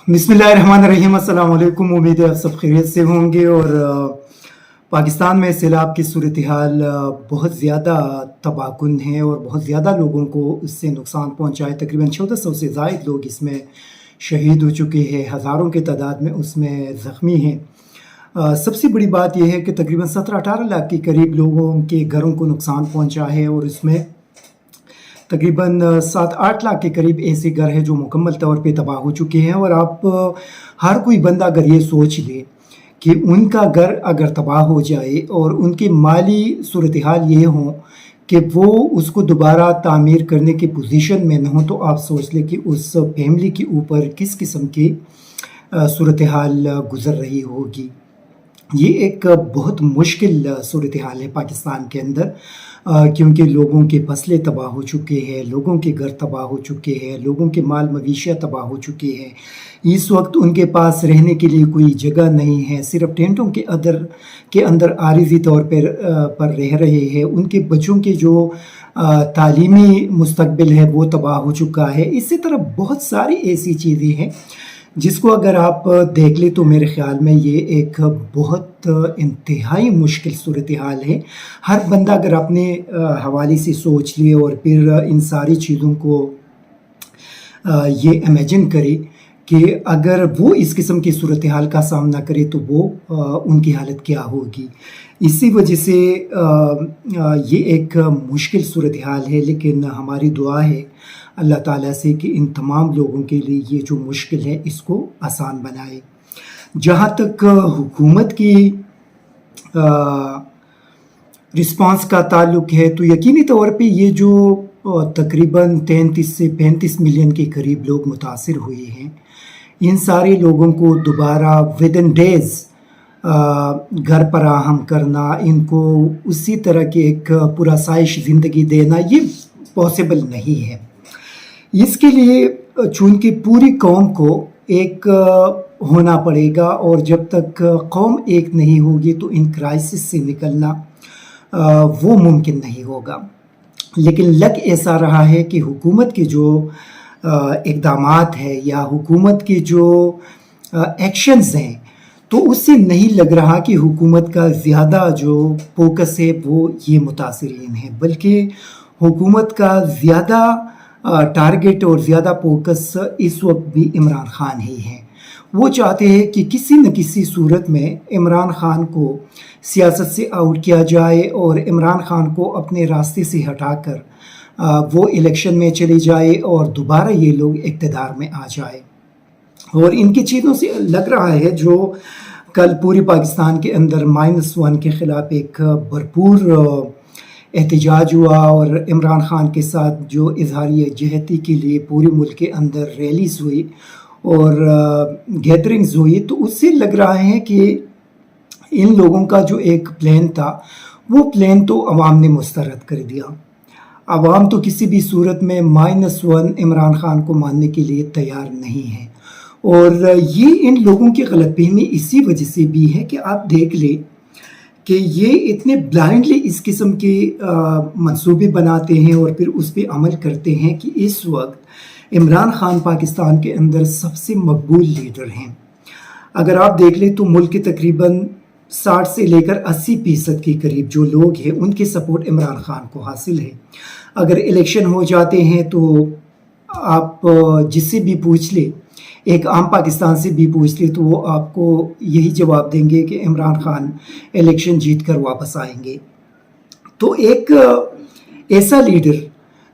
बिस्मिल्लाहिर्रहमानिर्रहीम। अस्सलाम वालेकुम। उम्मीद है आप सब खैरियत से होंगे। और पाकिस्तान में सैलाब की सूरत हाल बहुत ज़्यादा तबाहकुन है और बहुत ज़्यादा लोगों को इससे नुकसान पहुंचा है। तकरीबन 1400 से ज़ायद लोग इसमें शहीद हो चुके हैं, हज़ारों के तादाद में उसमें ज़ख्मी हैं। सबसे बड़ी बात यह है कि तकरीबन 17-18 लाख के करीब लोगों के घरों को नुकसान पहुंचा है और इसमें तकरीबन 7-8 लाख के करीब ऐसे घर हैं जो मुकम्मल तौर पे तबाह हो चुके हैं। और आप हर कोई बंदा अगर ये सोच ले कि उनका घर अगर तबाह हो जाए और उनकी माली सूरत हाल ये हो कि वो उसको दोबारा तामीर करने की पोजीशन में न हो, तो आप सोच लें कि उस फैमिली के ऊपर किस किस्म की सूरत हाल गुज़र रही होगी। ये एक बहुत मुश्किल सूरत हाल है पाकिस्तान के अंदर, क्योंकि लोगों के फसलें तबाह हो चुके हैं, लोगों के घर तबाह हो चुके हैं, लोगों के माल मवेशियाँ तबाह हो चुके हैं। इस वक्त उनके पास रहने के लिए कोई जगह नहीं है, सिर्फ टेंटों के अंदर आरिज़ी तौर पर रह रहे हैं। उनके बच्चों के जो तालीमी मुस्तकबिल है वो तबाह हो चुका है। इसी तरह बहुत सारी ऐसी चीज़ें हैं जिसको अगर आप देख लें तो मेरे ख़्याल में ये एक बहुत इंतहाई मुश्किल सूरत हाल है। हर बंदा अगर अपने हवाले से सोच ले और फिर इन सारी चीज़ों को ये इमेजिन करे कि अगर वो इस किस्म की सूरत हाल का सामना करे तो वो उनकी हालत क्या होगी। इसी वजह से ये एक मुश्किल सूरत हाल है, लेकिन हमारी दुआ है अल्लाह ताला से कि इन तमाम लोगों के लिए ये जो मुश्किल है इसको आसान बनाए। जहाँ तक हुकूमत की रिस्पांस का ताल्लुक़ है तो यकीनी तौर पे ये जो तकरीबन 33 से 35 मिलियन के करीब लोग मुतासिर हुए हैं, इन सारे लोगों को दोबारा विद इन डेज़ घर फराहम करना, इनको उसी तरह की एक पुरसाइश ज़िंदगी देना, ये पॉसिबल नहीं है। इसके लिए चूँकि पूरी कौम को एक होना पड़ेगा और जब तक कौम एक नहीं होगी तो इन क्राइसिस से निकलना वो मुमकिन नहीं होगा। लेकिन लग ऐसा रहा है कि हुकूमत के जो इक़दामात है या हुकूमत के जो एक्शंस हैं, तो उससे नहीं लग रहा कि हुकूमत का ज़्यादा जो फोकस है वो ये मुतासिरीन है, बल्कि हुकूमत का ज़्यादा टारगेट और ज़्यादा फोकस इस वक्त भी इमरान ख़ान ही है। वो चाहते हैं कि किसी न किसी सूरत में इमरान ख़ान को सियासत से आउट किया जाए और इमरान ख़ान को अपने रास्ते से हटाकर वो इलेक्शन में चले जाए और दोबारा ये लोग इक़्तिदार में आ जाए। और इनकी चीज़ों से लग रहा है जो कल पूरे पाकिस्तान के अंदर -1 के ख़िलाफ़ एक भरपूर एहतजाज हुआ और इमरान ख़ान के साथ जो इजहारिया जहती के लिए पूरे मुल्क के अंदर रैलीज़ हुई और गैदरिंग्स हुई, तो उससे लग रहा है कि इन लोगों का जो एक प्लान था वो प्लान तो अवाम ने मुस्तरद कर दिया। अवाम तो किसी भी सूरत में -1 इमरान ख़ान को मानने के लिए तैयार नहीं है। और ये इन लोगों की गलतफहमी इसी वजह से भी है कि आप देख लें कि ये इतने ब्लाइंडली इस किस्म के मंसूबे बनाते हैं और फिर उस पर अमल करते हैं कि इस वक्त इमरान ख़ान पाकिस्तान के अंदर सबसे मकबूल लीडर हैं। अगर आप देख लें तो मुल्क के तकरीबन 60 से लेकर 80% के करीब जो लोग हैं उनकी सपोर्ट इमरान ख़ान को हासिल है। अगर इलेक्शन हो जाते हैं तो आप जिससे भी पूछ ले, एक आम पाकिस्तान से भी पूछ ले, तो वो आपको यही जवाब देंगे कि इमरान ख़ान इलेक्शन जीत कर वापस आएंगे। तो एक ऐसा लीडर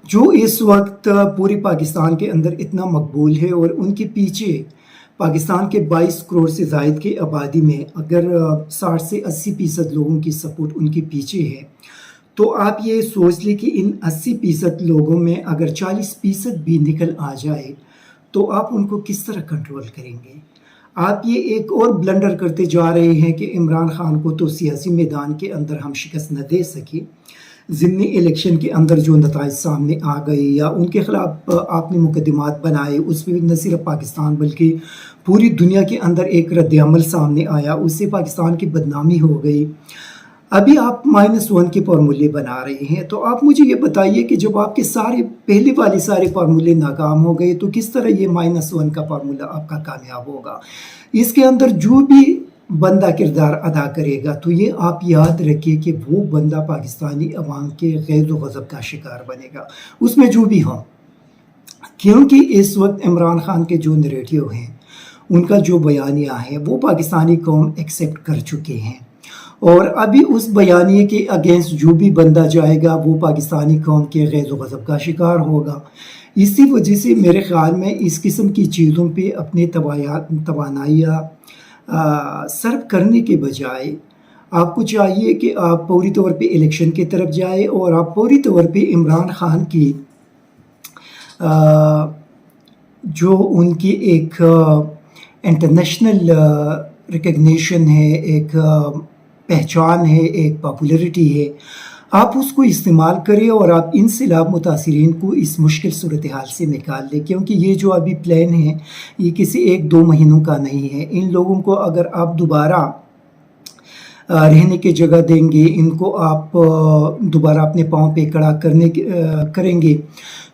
जो इस वक्त पूरे पाकिस्तान के अंदर इतना मकबूल है और उनके पीछे पाकिस्तान के 22 करोड़ से ज़ायद की आबादी में अगर 60 से 80% लोगों की सपोर्ट उनके पीछे है, तो आप ये सोच लें कि इन 80% लोगों में अगर 40% भी निकल आ जाए तो आप उनको किस तरह कंट्रोल करेंगे। आप ये एक और ब्लंडर करते जा रहे हैं कि इमरान ख़ान को तो सियासी मैदान के अंदर हम शिकस्त न दे सके, ज़िमनी इलेक्शन के अंदर जो नताइज सामने आ गए या उनके ख़िलाफ़ आपने मुकदमात बनाए, उसमें भी न सिर्फ पाकिस्तान बल्कि पूरी दुनिया के अंदर एक रद्द अमल सामने आया, उससे पाकिस्तान की बदनामी हो गई। अभी आप -1 के फार्मूले बना रहे हैं, तो आप मुझे ये बताइए कि जब आपके सारे पहले वाले सारे फार्मूले नाकाम हो गए तो किस तरह ये -1 का फार्मूला आपका कामयाब होगा। इसके अंदर जो भी बंदा किरदार अदा करेगा तो ये आप याद रखिए कि वो बंदा पाकिस्तानी अवाम के ग़ैज़ व ग़ज़ब का शिकार बनेगा, उसमें जो भी हो। क्योंकि इस वक्त इमरान खान के जो नैरेटिव हैं, उनका जो बयानिया है, वो पाकिस्तानी कौम एक्सेप्ट कर चुके हैं, और अभी उस बयानिए के अगेंस्ट जो भी बंदा जाएगा वो पाकिस्तानी कौम के ग़ैज़ व ग़ज़ब का शिकार होगा। इसी वजह से मेरे ख़्याल में इस किस्म की चीज़ों पे अपने तवानाइयाँ सर्व करने के बजाय आपको चाहिए कि आप पूरी तौर पे इलेक्शन की तरफ जाए और आप पूरी तौर पे इमरान खान की जो उनकी एक इंटरनेशनल रिकग्निशन है, एक पहचान है, एक पॉपुलैरिटी है, आप उसको इस्तेमाल करें और आप इन सैलाब मुतासिरीन को इस मुश्किल सूरत हाल से निकाल लें। क्योंकि ये जो अभी प्लान है ये किसी 1-2 महीनों का नहीं है। इन लोगों को अगर आप दोबारा रहने की जगह देंगे, इनको आप दोबारा अपने पाँव पे खड़ा करेंगे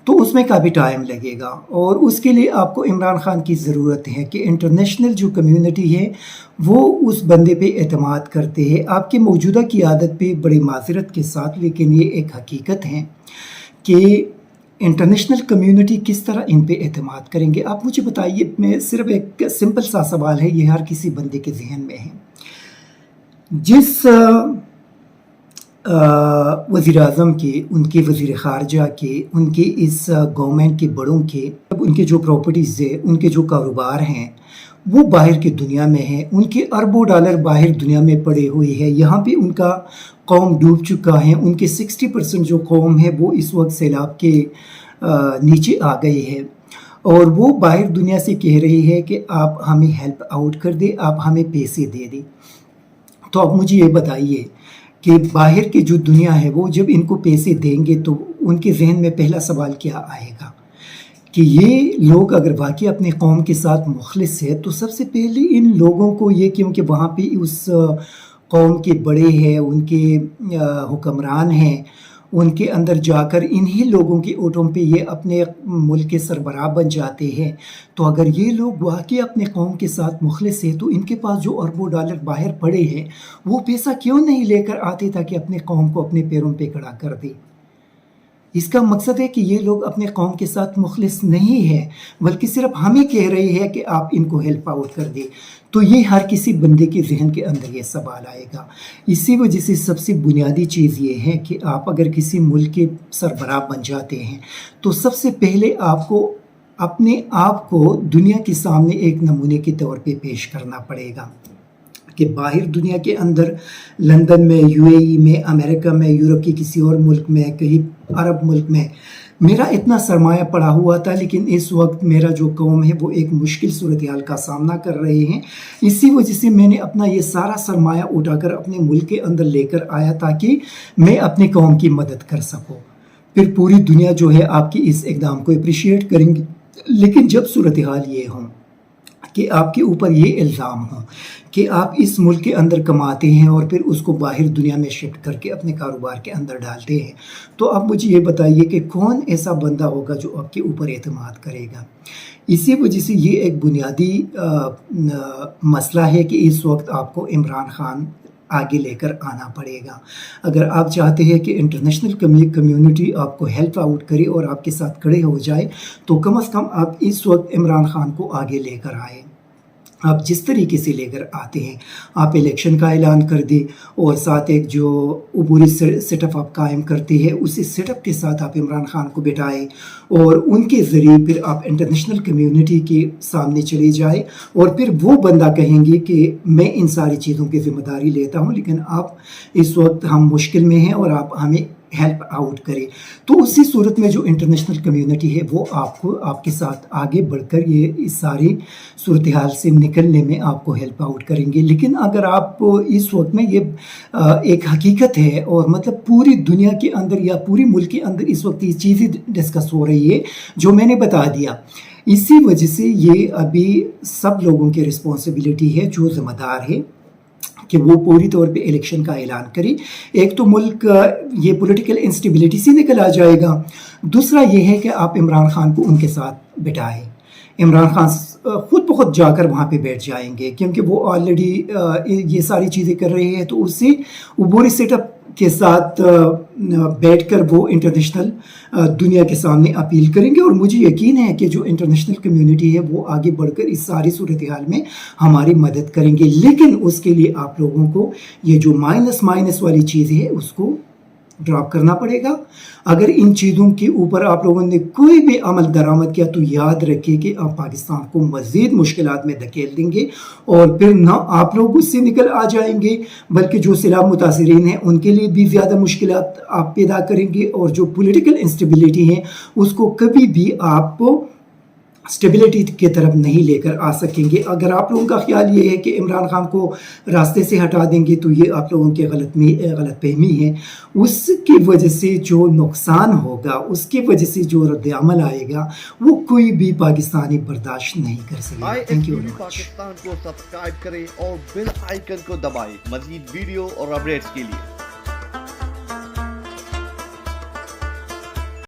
तो उसमें काफ़ी टाइम लगेगा, और उसके लिए आपको इमरान खान की ज़रूरत है कि इंटरनेशनल जो कम्युनिटी है वो उस बंदे पे एतमाद करते हैं। आपकी मौजूदा क़ियादत पे बड़ी माज़रत के साथ, लेकिन ये एक हकीकत है कि इंटरनेशनल कम्युनिटी किस तरह इन पे एतमाद करेंगे। आप मुझे बताइए, मैं सिर्फ एक सिंपल सा सवाल है, ये हर किसी बंदे के जहन में है। जिस वज़ीर आज़म के, उनके वज़ीर ख़ारजा के, उनके इस गवर्नमेंट के बड़ों के, उनके जो प्रॉपर्टीज़ है, उनके जो कारोबार हैं वो बाहर की दुनिया में हैं, उनके अरबों डॉलर बाहर दुनिया में पड़े हुए हैं। यहाँ पे उनका कौम डूब चुका है, उनके 60% जो कौम है वो इस वक्त सैलाब के नीचे आ गई है, और वो बाहर दुनिया से कह रही है कि आप हमें हेल्प आउट कर दे, आप हमें पैसे दे दें। तो आप मुझे ये बताइए कि बाहर की जो दुनिया है वो जब इनको पैसे देंगे तो उनके जहन में पहला सवाल क्या आएगा कि ये लोग अगर वाकई अपने कौम के साथ मुखलिस है तो सबसे पहले इन लोगों को ये, क्योंकि वहाँ पे उस कौम के बड़े हैं, उनके हुक्मरान हैं, उनके अंदर जाकर इन्हीं लोगों के वोटों पे ये अपने मुल्क के सरबराह बन जाते हैं। तो अगर ये लोग वाकई अपने कौम के साथ मुखलिस है तो इनके पास जो अरबों डॉलर बाहर पड़े हैं वो पैसा क्यों नहीं लेकर आते ताकि अपने कौम को अपने पैरों पे खड़ा कर दे। इसका मकसद है कि ये लोग अपने कौम के साथ मुखलिस नहीं है, बल्कि सिर्फ हमें कह रहे हैं कि आप इनको हेल्प आउट कर दे। तो ये हर किसी बंदे के जहन के अंदर ये सवाल आएगा। इसी वजह से सबसे बुनियादी चीज़ ये है कि आप अगर किसी मुल्क के सरबराह बन जाते हैं तो सबसे पहले आपको अपने आप को दुनिया के सामने एक नमूने के तौर पे पेश करना पड़ेगा कि बाहर दुनिया के अंदर, लंदन में, यूएई में, अमेरिका में, यूरोप के किसी और मुल्क में, कहीं अरब मुल्क में मेरा इतना सरमाया पड़ा हुआ था, लेकिन इस वक्त मेरा जो कौम है वो एक मुश्किल सूरत हाल का सामना कर रहे हैं। इसी वजह से मैंने अपना ये सारा सरमाया उठाकर अपने मुल्क के अंदर लेकर आया ताकि मैं अपने कौम की मदद कर सकूँ। फिर पूरी दुनिया जो है आपकी इस इक़दाम को अप्रिशिएट करेंगी। लेकिन जब सूरत हाल ये हो कि आपके ऊपर ये इल्ज़ाम हो कि आप इस मुल्क के अंदर कमाते हैं और फिर उसको बाहर दुनिया में शिफ्ट करके अपने कारोबार के अंदर डालते हैं, तो आप मुझे ये बताइए कि कौन ऐसा बंदा होगा जो आपके ऊपर एतमाद करेगा। इसी वजह से ये एक बुनियादी मसला है कि इस वक्त आपको इमरान खान आगे लेकर आना पड़ेगा। अगर आप चाहते हैं कि इंटरनेशनल कम्युनिटी आपको हेल्प आउट करे और आपके साथ खड़े हो जाए, तो कम से कम आप इस वक्त इमरान खान को आगे लेकर आए। आप जिस तरीके से लेकर आते हैं, आप इलेक्शन का ऐलान कर दें और साथ एक जो अबूरी सेटअप आप कायम करते हैं, उसी सेटअप के साथ आप इमरान खान को बिठाएं और उनके ज़रिए फिर आप इंटरनेशनल कम्युनिटी के सामने चले जाए और फिर वो बंदा कहेंगे कि मैं इन सारी चीज़ों की ज़िम्मेदारी लेता हूँ, लेकिन आप इस वक्त हम मुश्किल में हैं और आप हमें हेल्प आउट करे। तो उसी सूरत में जो इंटरनेशनल कम्युनिटी है वो आपको, आपके साथ आगे बढ़कर ये इस सारी सूरत हाल से निकलने में आपको हेल्प आउट करेंगे। लेकिन अगर आप इस वक्त में ये एक हकीकत है और मतलब पूरी दुनिया के अंदर या पूरी मुल्क के अंदर इस वक्त ये चीज़ें डिस्कस हो रही है जो मैंने बता दिया, इसी वजह से ये अभी सब लोगों की रिस्पॉन्सिबिलिटी है जो ज़िम्मेदार है کہ وہ پوری طور پہ الیکشن کا اعلان کرے. ایک تو ملک یہ پولیٹیکل انسٹیبلٹی سے نکل آ جائے گا. دوسرا یہ ہے کہ آپ عمران خان کو ان کے ساتھ بٹھائیں. عمران خان خود بخود جا کر وہاں پہ بیٹھ جائیں گے کیونکہ وہ آلریڈی یہ ساری چیزیں کر رہے ہیں, تو اس سے عبوری سیٹ اپ کے ساتھ بیٹھ کر وہ انٹرنیشنل دنیا کے سامنے اپیل کریں گے. اور مجھے یقین ہے کہ جو انٹرنیشنل کمیونٹی ہے وہ آگے بڑھ کر اس ساری صورتحال میں ہماری مدد کریں گے. لیکن اس کے لیے آپ لوگوں کو یہ جو مائنس والی چیز ہے اس کو ڈراپ کرنا پڑے گا. اگر ان چیزوں کے اوپر آپ لوگوں نے کوئی بھی عمل درآمد کیا تو یاد رکھیں کہ آپ پاکستان کو مزید مشکلات میں دھکیل دیں گے, اور پھر نہ آپ لوگ اس سے نکل آ جائیں گے بلکہ جو سیلاب متاثرین ہیں ان کے لیے بھی زیادہ مشکلات آپ پیدا کریں گے, اور جو پولیٹیکل انسٹیبلٹی ہے اس کو کبھی بھی آپ اسٹیبلٹی کی طرف نہیں لے کر آ سکیں گے. اگر آپ لوگوں کا خیال یہ ہے کہ عمران خان کو راستے سے ہٹا دیں گے تو یہ آپ لوگوں کی غلط فہمی ہے. اس کی وجہ سے جو نقصان ہوگا, اس کی وجہ سے جو رد عمل آئے گا وہ کوئی بھی پاکستانی برداشت نہیں کر سکے گا. Thank you very much. Pakistan کو سبسکرائب کریں اور بیل آئیکن کو دبائیں مزید ویڈیو اور اپڈیٹس کے لیے.